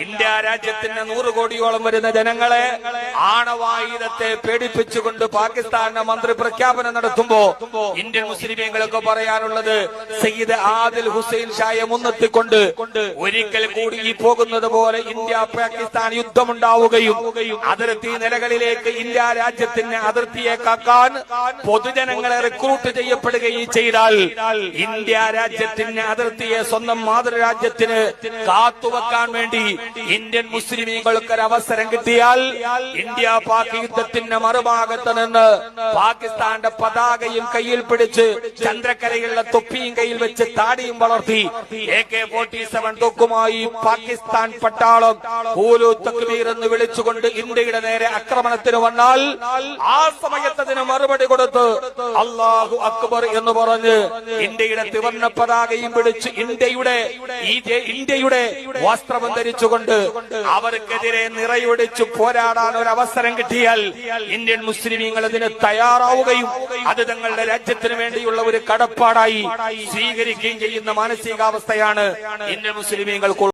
India രാജ്യത്തിന് 100 കോടിയോളം വരുന്ന ജനങ്ങളെ ആണവായുധത്തെ പേടിപ്പിച്ചുകൊണ്ട് പാകിസ്ഥാന്റെ മന്ത്രി പ്രഖ്യാപനം നടത്തുമ്പോ ഇന്ത്യൻ മുസ്ലിമീങ്ങൾക്ക് പറയാനുള്ളത് സയ്യിദ് ആദിൽ ഹുസൈൻ ഷായെ മുൻനിർത്തിക്കൊണ്ട് ഒരിക്കൽ കൂടി ഈ പോകുന്നത് പോലെ ഇന്ത്യ പാകിസ്ഥാൻ യുദ്ധമുണ്ടാവുകയും അതിർത്തി നിലകളിലേക്ക് ഇന്ത്യ രാജ്യത്തിന് അതിർത്തിയെ കാക്കാൻ പൊതുജനങ്ങളെ റിക്രൂട്ട് ചെയ്യപ്പെടുകയും ചെയ്താൽ ഇന്ത്യ രാജ്യത്തിന് അതിർത്തിയെ സ്വന്തം മാതൃരാജ്യത്തിന് കാത്തുവെക്കാൻ വേണ്ടി ഇന്ത്യൻ മുസ്ലിമീങ്ങൾക്ക് ഒരു അവസരം കിട്ടിയാൽ ഇന്ത്യ പാക് യുദ്ധത്തിന്റെ മറുഭാഗത്ത് നിന്ന് പാകിസ്ഥാന്റെ പതാകയും കയ്യിൽ പിടിച്ച് ചന്ദ്രക്കരയുള്ള തൊപ്പിയും കയ്യിൽ വെച്ച് താടിയും വളർത്തി AK-47 തോക്കുമായി പാകിസ്ഥാൻ പട്ടാളം ഹൂലു തക്ബീർ എന്ന് വിളിച്ചുകൊണ്ട് ഇന്ത്യയുടെ നേരെ ആക്രമണത്തിന് വന്നാൽ ആ സമയത്ത് അതിന് മറുപടി കൊടുത്ത് അല്ലാഹു അക്ബർ എന്ന് പറഞ്ഞ് ഇന്ത്യയുടെ ത്രിവർണ്ണ പതാകയും പിടിച്ച് ഇന്ത്യയുടെ വസ്ത്രം ധരിച്ചുകൊണ്ട് അവർക്കെതിരെ നിറയൊടിച്ചു പോരാടാൻ ഒരു അവസരം കിട്ടിയാൽ ഇന്ത്യൻ മുസ്ലിമീങ്ങൾ അതിന് തയ്യാറാവുകയും അത് തങ്ങളുടെ രാജ്യത്തിന് വേണ്ടിയുള്ള ഒരു കടപ്പാടായി സ്വീകരിക്കുകയും ചെയ്യുന്ന മാനസികാവസ്ഥയാണ് ഇന്ത്യൻ മുസ്ലിമീങ്ങൾക്ക്